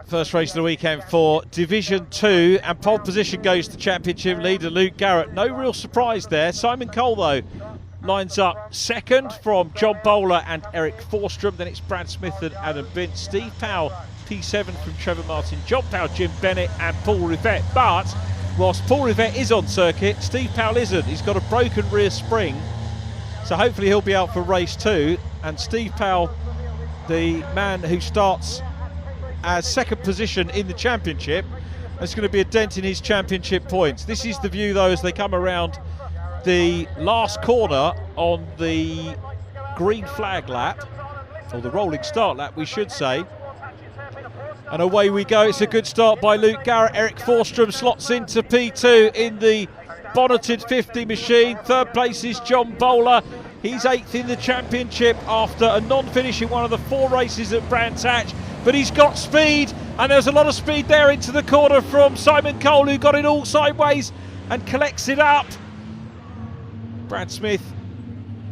First race of the weekend for Division 2, and pole position goes to championship leader Luke Garrett. No real surprise there. Simon Cole, though, lines up second from John Bowler and Eric Forstrom. Then it's Brad Smith and Adam Bint. Steve Powell, P7 from Trevor Martin, John Powell, Jim Bennett and Paul Rivette. But whilst Paul Rivette is on circuit, Steve Powell isn't. He's got a broken rear spring, so hopefully he'll be out for race 2. And Steve Powell, the man who starts as second position in the championship, there's going to be a dent in his championship points. This is the view, though, as they come around the last corner on the green flag lap, or the rolling start lap, we should say. And away we go. It's a good start by Luke Garrett. Eric Forstrom slots into P2 in the bonneted 50 machine. Third place is John Bowler. He's 8th in the championship after a non-finish in one of the 4 races at Brands Hatch. But he's got speed, and there's a lot of speed there into the corner from Simon Cole, who got it all sideways and collects it up. Brad Smith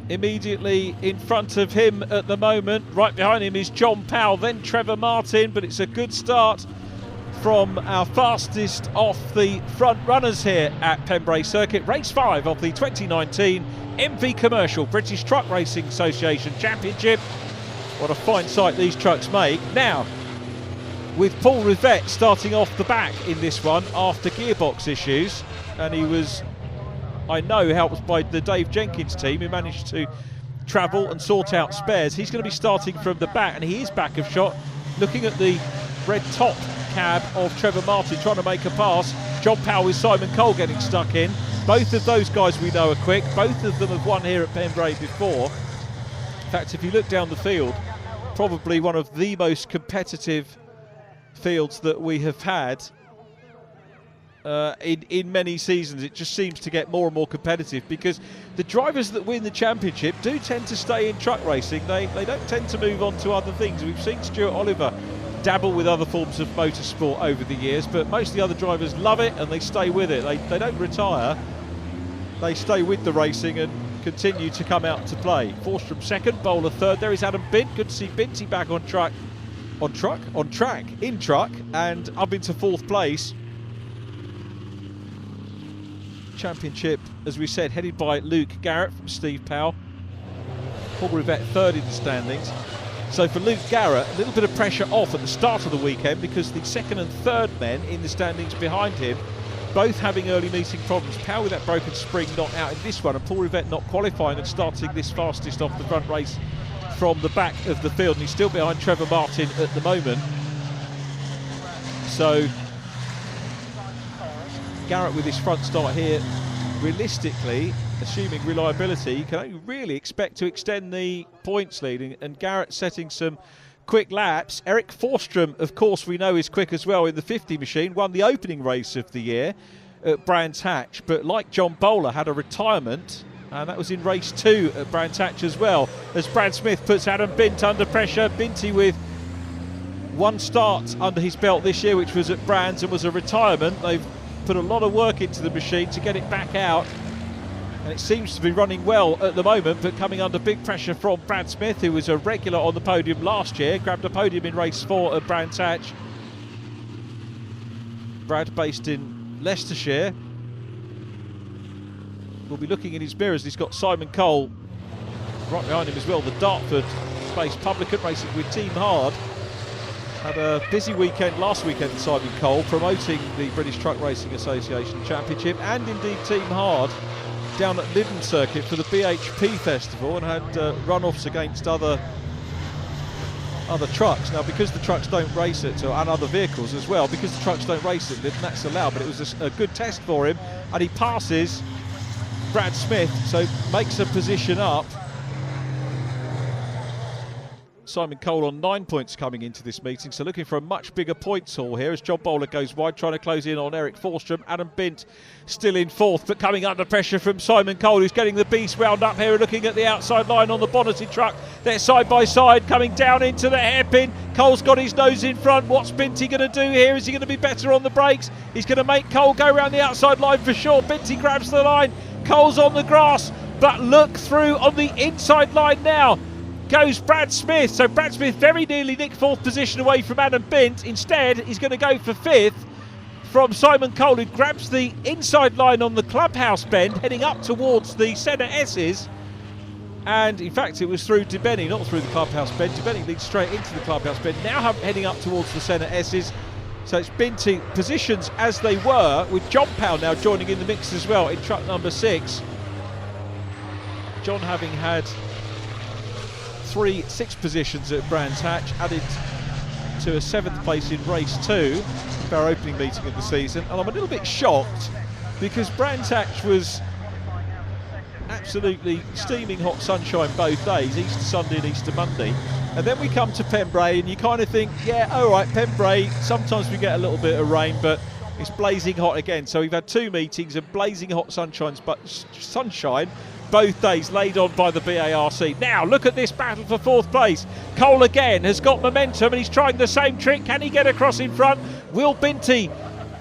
immediately in front of him at the moment. Right behind him is John Powell, then Trevor Martin, but it's a good start from our fastest off the front runners here at Pembrey Circuit. Race 5 of the 2019 MV Commercial British Truck Racing Association Championship. What a fine sight these trucks make. Now, with Paul Rivette starting off the back in this one after gearbox issues, and he was, I know, helped by the Dave Jenkins team who managed to travel and sort out spares. He's going to be starting from the back, and he is back of shot, looking at the red top cab of Trevor Martin trying to make a pass. John Powell with Simon Cole getting stuck in. Both of those guys we know are quick. Both of them have won here at Pembrey before. In fact, if you look down the field, probably one of the most competitive fields that we have had in many seasons. It just seems to get more and more competitive because the drivers that win the championship do tend to stay in truck racing. They don't tend to move on to other things. We've seen Stuart Oliver dabble with other forms of motorsport over the years, but most of the other drivers love it and they stay with it. They don't retire. They stay with the racing and continue to come out to play. Forstrom second, Bowler third. There is Adam Bint. Good to see Binty back on track, and up into 4th place. Championship, as we said, headed by Luke Garrett from Steve Powell. Paul Rivette third in the standings. So for Luke Garrett, a little bit of pressure off at the start of the weekend because the second and third men in the standings behind him both having early meeting problems. Powell with that broken spring not out in this one, and Paul Rivette not qualifying and starting this fastest off the front race from the back of the field, and he's still behind Trevor Martin at the moment. So Garrett with his front start here, realistically, assuming reliability, you can only really expect to extend the points lead, and Garrett setting some quick laps. Eric Forstrom, of course, we know is quick as well in the 50 machine, won the opening race of the year at Brands Hatch, but like John Bowler, had a retirement, and that was in race 2 at Brands Hatch as well, as Brad Smith puts Adam Bint under pressure. Binty with one start under his belt this year, which was at Brands and was a retirement. They've put a lot of work into the machine to get it back out, and it seems to be running well at the moment, but coming under big pressure from Brad Smith, who was a regular on the podium last year, grabbed a podium in race 4 at Brands Hatch. Brad, based in Leicestershire, will be looking in his mirrors. He's got Simon Cole right behind him as well, the Dartford-based publican racing with Team Hard. Had a busy weekend last weekend, Simon Cole, promoting the British Truck Racing Association Championship and indeed Team Hard down at Lyddon Circuit for the BHP Festival, and had run-offs against other trucks. Now, because the trucks don't race it, and other vehicles as well, because the trucks don't race it, that's allowed, but it was a good test for him, and he passes Brad Smith, so makes a position up. Simon Cole on 9 points coming into this meeting, so looking for a much bigger points haul here as John Bowler goes wide, trying to close in on Eric Forstrom. Adam Bint still in 4th, but coming under pressure from Simon Cole, who's getting the beast wound up here, looking at the outside line on the bonneted truck. They're side by side, coming down into the hairpin. Cole's got his nose in front. What's Binty going to do here? Is he going to be better on the brakes? He's going to make Cole go around the outside line for sure. Binty grabs the line. Cole's on the grass, but look through on the inside line now. goes Brad Smith. So Brad Smith very nearly nicked 4th position away from Adam Bint. Instead, he's going to go for 5th from Simon Cole, who grabs the inside line on the clubhouse bend, heading up towards the centre S's. And in fact, it was through DeBenny, not through the clubhouse bend. DeBenny leads straight into the clubhouse bend, now heading up towards the centre S's. So it's Binti positions as they were, with John Powell now joining in the mix as well in truck number 6. John having had 6 positions at Brands Hatch, added to a 7th place in race 2 for our opening meeting of the season. And I'm a little bit shocked because Brands Hatch was absolutely steaming hot sunshine both days, Easter Sunday and Easter Monday. And then we come to Pembrey and you kind of think, yeah, all right, Pembrey, sometimes we get a little bit of rain, but it's blazing hot again. So we've had 2 meetings and blazing hot sunshine both days laid on by the BARC. Now look at this battle for 4th place. Cole again has got momentum and he's trying the same trick. Can he get across in front? Will Binti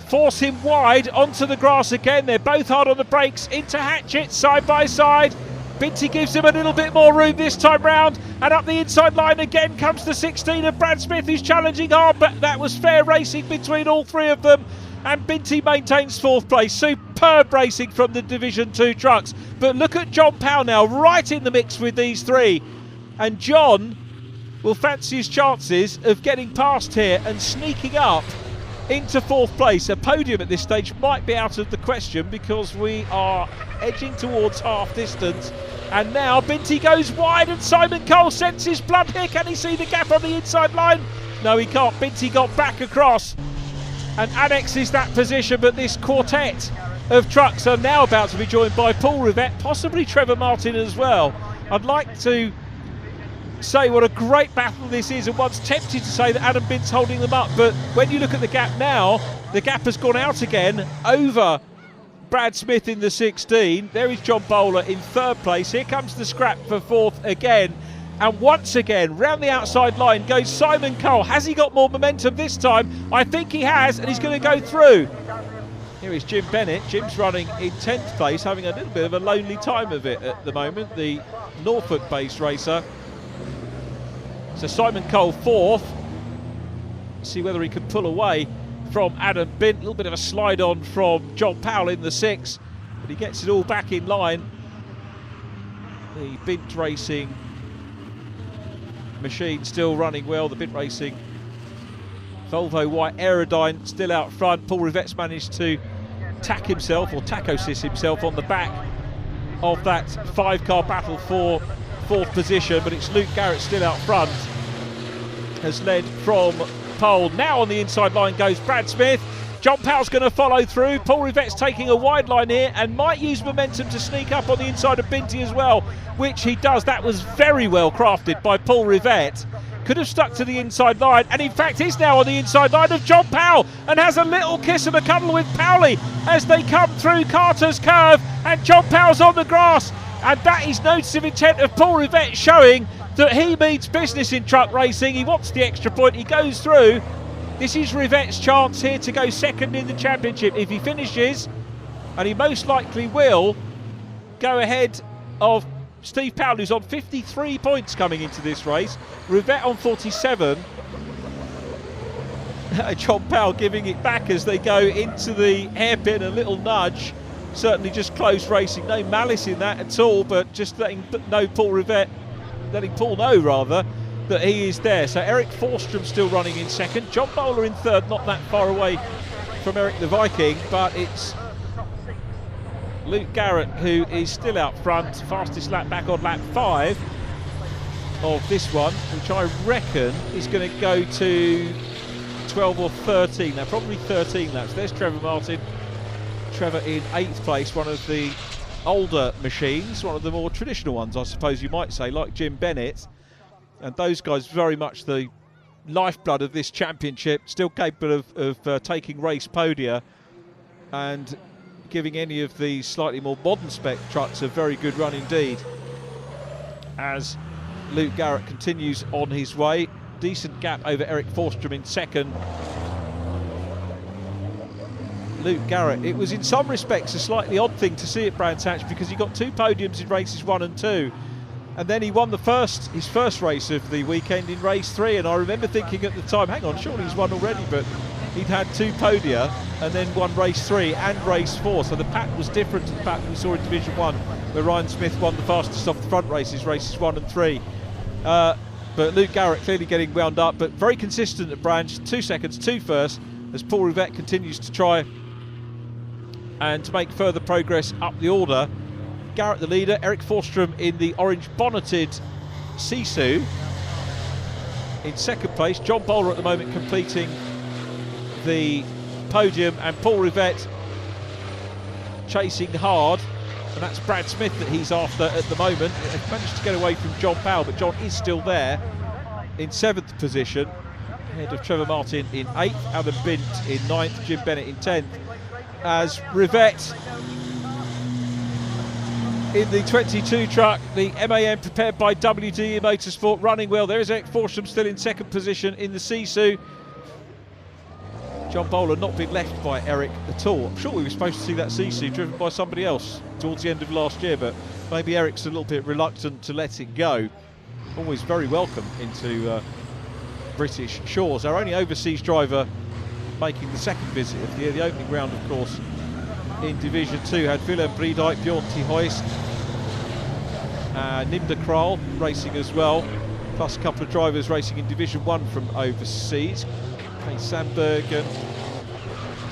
force him wide onto the grass again? They're both hard on the brakes into Hatchett side by side. Binti gives him a little bit more room this time round, and up the inside line again comes the 16 of Brad Smith, who's challenging hard, but that was fair racing between all 3 of them, and Binti maintains 4th place. Superb racing from the Division 2 trucks. But look at John Powell now, right in the mix with these 3, and John will fancy his chances of getting past here and sneaking up into 4th place. A podium at this stage might be out of the question because we are edging towards half distance, and now Binti goes wide and Simon Cole senses blood here. Can he see the gap on the inside line? No, he can't. Binti got back across and annexes that position, but this quartet of trucks are now about to be joined by Paul Rivett, possibly Trevor Martin as well. I'd like to say what a great battle this is, and one's tempted to say that Adam Bint's holding them up, but when you look at the gap now, the gap has gone out again over Brad Smith in the 16. There is John Bowler in 3rd place. Here comes the scrap for 4th again, and once again round the outside line goes Simon Cole. Has he got more momentum this time? I think he has, and he's going to go through. Here is Jim Bennett. Jim's running in 10th place, having a little bit of a lonely time of it at the moment, the Norfolk-based racer. So Simon Cole 4th. See whether he can pull away from Adam Bint. A little bit of a slide on from John Powell in the 6th, but he gets it all back in line. The Bint Racing machine still running well. The Bint Racing Volvo White Aerodyne still out front. Paul Rivett's managed to tack himself, or taco-assist himself, on the back of that 5-car battle for 4th position, but it's Luke Garrett still out front, has led from pole. Now on the inside line goes Brad Smith. John Powell's going to follow through. Paul Rivett's taking a wide line here and might use momentum to sneak up on the inside of Binti as well, which he does. That was very well crafted by Paul Rivett. Could have stuck to the inside line, and in fact is now on the inside line of John Powell and has a little kiss and a cuddle with Powley as they come through Carter's curve, and John Powell's on the grass. And that is notice of intent of Paul Rivett, showing that he means business in truck racing. He wants the extra point. He goes through. This is Rivett's chance here to go 2nd in the championship. If he finishes, and he most likely will, go ahead of Steve Powell, who's on 53 points coming into this race. Rivett on 47. John Powell giving it back as they go into the hairpin, a little nudge. Certainly just close racing, no malice in that at all, but just letting Paul know rather that he is there. So Eric Forstrom still running in 2nd, John Bowler in 3rd, not that far away from Eric the Viking, but it's Luke Garrett who is still out front. Fastest lap back on lap 5 of this one, which I reckon is going to go to 12 or 13. Now probably 13 laps. There's Trevor Martin. Trevor in 8th place, one of the older machines, one of the more traditional ones, I suppose you might say, like Jim Bennett. And those guys very much the lifeblood of this championship, still capable of taking race podia and giving any of the slightly more modern spec trucks a very good run indeed. As Luke Garrett continues on his way, decent gap over Eric Forstrom in 2nd. Luke Garrett, it was in some respects a slightly odd thing to see at Brands Hatch because he got 2 podiums in races 1 and 2, And then he won his first race of the weekend in race 3, and I remember thinking at the time, hang on, surely he's won already, but he'd had 2 podia and then won race 3 and race 4, so the pattern was different to the pattern we saw in Division 1, where Ryan Smith won the fastest off the front races 1 and 3. But Luke Garrett clearly getting wound up, but very consistent at Branch, 2 seconds, 2 first, as Paul Rivette continues to try and to make further progress up the order. Garrett the leader, Eric Forstrom in the orange bonneted Sisu in second place. John Bowler at the moment completing the podium, and Paul Rivette chasing hard, and that's Brad Smith that he's after at the moment. They've managed to get away from John Powell, but John is still there in 7th position, ahead of Trevor Martin in 8th, Adam Bint in 9th, Jim Bennett in 10th, as Rivette in the 22 truck, the MAN prepared by WDE Motorsport, running well. There is Eric Forstrom still in 2nd position in the Sisu. John Bowler not been left by Eric at all. I'm sure we were supposed to see that Sisu driven by somebody else towards the end of last year, but maybe Eric's a little bit reluctant to let it go. Always very welcome into British shores. Our only overseas driver making the 2nd visit of the year. The opening round, of course, in Division 2 had Willem Briedijk, Bjorn T. Hoist, Nimda Kral racing as well, plus a couple of drivers racing in Division 1 from overseas. Kay Sandbergen,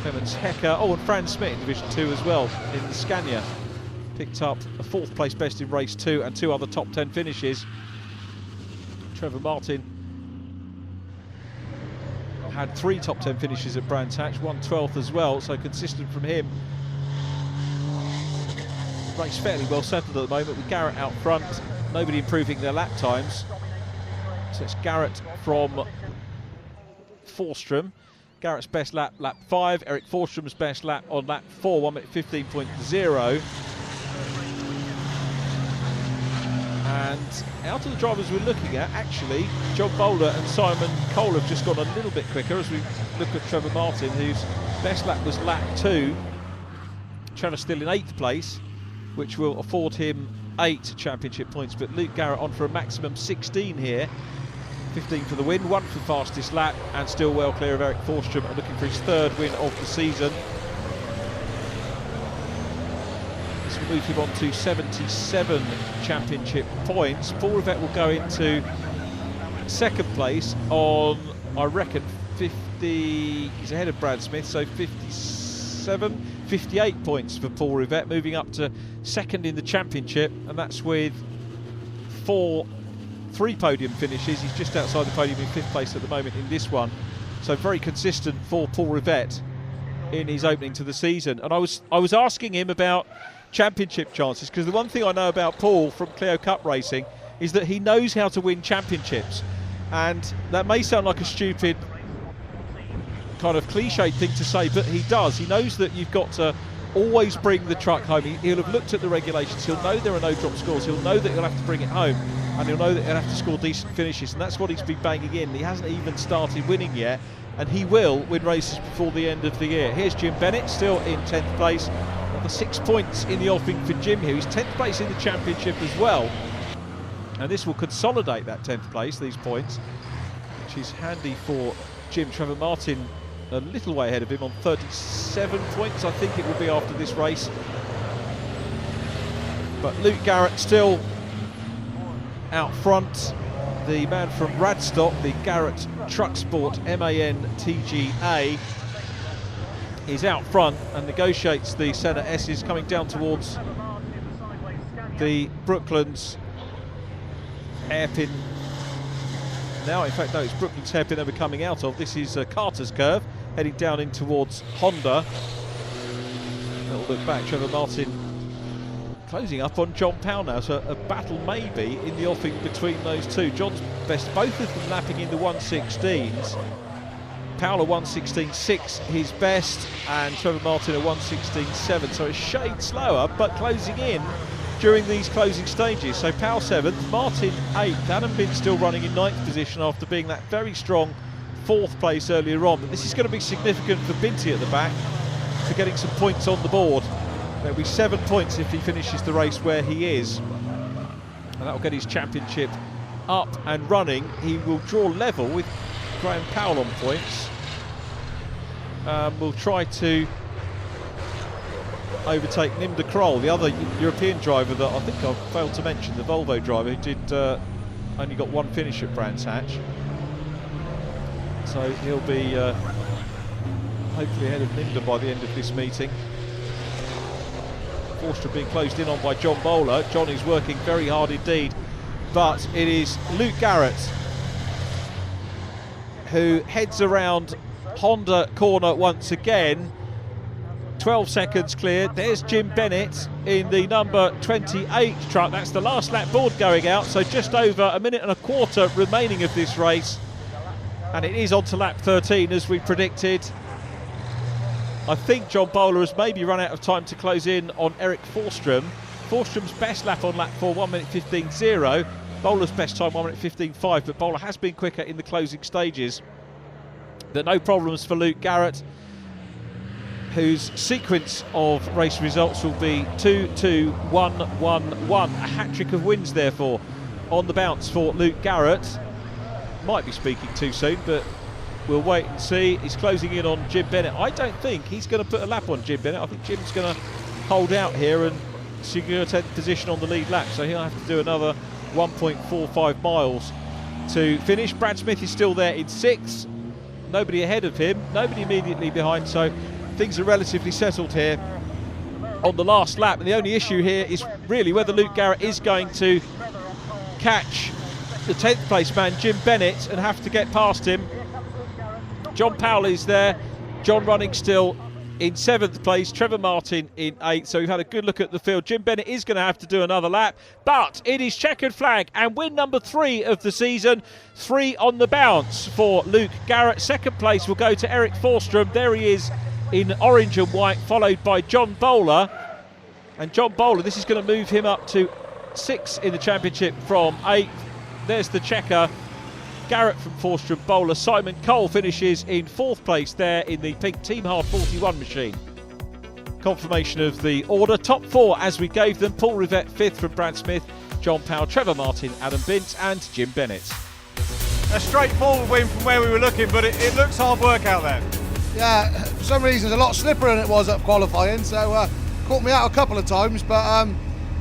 Clemens Hecker, and Fran Smith in Division 2 as well in the Scania. Picked up a 4th place best in race 2 and 2 other top 10 finishes. Trevor Martin had 3 top 10 finishes at Brands Hatch, 1 12th as well, so consistent from him. Race fairly well settled at the moment with Garrett out front, nobody improving their lap times. So it's Garrett from Forstrom. Garrett's best lap, lap 5. Eric Forstrom's best lap on lap 4, 1 minute 15.0. And out of the drivers we're looking at, actually, John Bowler and Simon Cole have just gone a little bit quicker as we look at Trevor Martin, whose best lap was lap 2. Trevor still in 8th place, which will afford him 8 championship points, but Luke Garrett on for a maximum 16 here. 15 for the win, 1 for fastest lap, and still well clear of Eric Forstrom and looking for his 3rd win of the season. This will move him on to 77 championship points. Paul Rivette will go into 2nd place on, I reckon, 50, he's ahead of Brad Smith, so 58 points for Paul Rivette, moving up to 2nd in the championship, and that's with 3 podium finishes. He's just outside the podium in 5th place at the moment in this one, so very consistent for Paul Rivette in his opening to the season. And I was asking him about championship chances, because the one thing I know about Paul from Clio Cup racing is that he knows how to win championships, and that may sound like a stupid kind of cliched thing to say, but he does. He knows that you've got to always bring the truck home. He'll have looked at the regulations, he'll know there are no drop scores, he'll know that he'll have to bring it home, and he'll know that he'll have to score decent finishes, and that's what he's been banging in. He hasn't even started winning yet, and he will win races before the end of the year. Here's Jim Bennett, still in 10th place. Another 6 points in the offing for Jim here. He's 10th place in the championship as well, and this will consolidate that 10th place, these points, which is handy for Jim. Trevor Martin a little way ahead of him on 37 points, I think it will be after this race. But Luke Garrett still out front. The man from Radstock, the Garrett Truck Sport MAN TGA, is out front and negotiates the Senna S's coming down towards the Brooklands hairpin. Now, in fact, no, it's Brooklands hairpin they were coming out of. This is Carter's Curve, heading down in towards Honda. Little look back, Trevor Martin closing up on John Powell now, so a battle maybe in the offing between those two. John's best, both of them lapping in the 116s. Powell a 116.6 his best, and Trevor Martin a 116.7, so a shade slower, but closing in during these closing stages. So Powell 7th, Martin 8th, Adam Bint still running in 9th position after being that very strong 4th place earlier on. But this is going to be significant for Binty at the back for getting some points on the board. There'll be 7 points if he finishes the race where he is. and that will get his championship up and running. He will draw level with Graham Powell on points. Will try to overtake Nimda Kroll, the other European driver that I think I failed to mention, the Volvo driver who did only got one finish at Brands Hatch. So he'll be hopefully ahead of Nimda by the end of this meeting. Forster being closed in on by John Bowler. John is working very hard indeed, but it is Luke Garrett who heads around Honda corner once again. 12 seconds cleared. There's Jim Bennett in the number 28 truck. That's the last lap board going out, so just over a minute and a quarter remaining of this race, and it is on to lap 13 as we predicted. I think John Bowler has maybe run out of time to close in on Eric Forstrom. Forstrom's best lap on lap 4, 1 minute 15.0. Bowler's best time 1 minute 15.5, but Bowler has been quicker in the closing stages. But no problems for Luke Garrett, whose sequence of race results will be 2-2-1-1-1. A hat-trick of wins, therefore, on the bounce for Luke Garrett. Might be speaking too soon, but we'll wait and see. He's closing in on Jim Bennett. I don't think he's going to put a lap on Jim Bennett. I think Jim's going to hold out here and secure 10th position on the lead lap, so he'll have to do another 1.45 miles to finish. Brad Smith is still there in 6th. Nobody ahead of him, nobody immediately behind, so things are relatively settled here on the last lap. And the only issue here is really whether Luke Garrett is going to catch the 10th place man Jim Bennett and have to get past him. John Powell is there, John running still in 7th place, Trevor Martin in 8th. So we've had a good look at the field. Jim Bennett is going to have to do another lap, but it is checkered flag and win number 3 of the season. 3 on the bounce for Luke Garrett. 2nd place will go to Eric Forstrom. There he is in orange and white, followed by John Bowler. And John Bowler, this is going to move him up to 6th in the championship from 8th. There's the checker. Garrett from Forstrom, Bowler. Simon Cole finishes in 4th place there in the pink Team Hard 41 machine. Confirmation of the order. Top 4 as we gave them. Paul Rivett 5th from Brad Smith, John Powell, Trevor Martin, Adam Bint and Jim Bennett. A straightforward win from where we were looking, but it looks hard work out there. Yeah, for some reason a lot slipperier than it was at qualifying, so caught me out a couple of times, but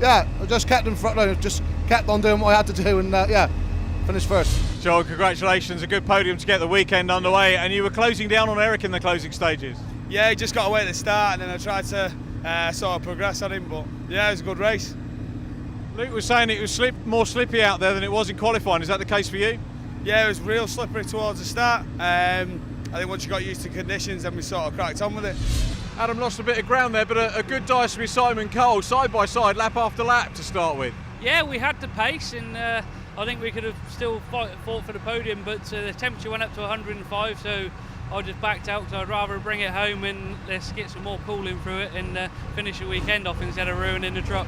yeah, I just kept in front, just kept on doing what I had to do, and yeah, finished first. John, congratulations, a good podium to get the weekend underway, and you were closing down on Eric in the closing stages. Yeah, he just got away at the start, and then I tried to sort of progress on him, but yeah, it was a good race. Luke was saying it was more slippy out there than it was in qualifying. Is that the case for you? Yeah, it was real slippery towards the start. I think once you got used to conditions, then we sort of cracked on with it. Adam lost a bit of ground there, but a good dice with Simon Cole, side by side, lap after lap to start with. Yeah, we had the pace, and I think we could have still fought for the podium, but the temperature went up to 105, so I just backed out because I'd rather bring it home and let's get some more cooling through it and finish the weekend off instead of ruining the truck.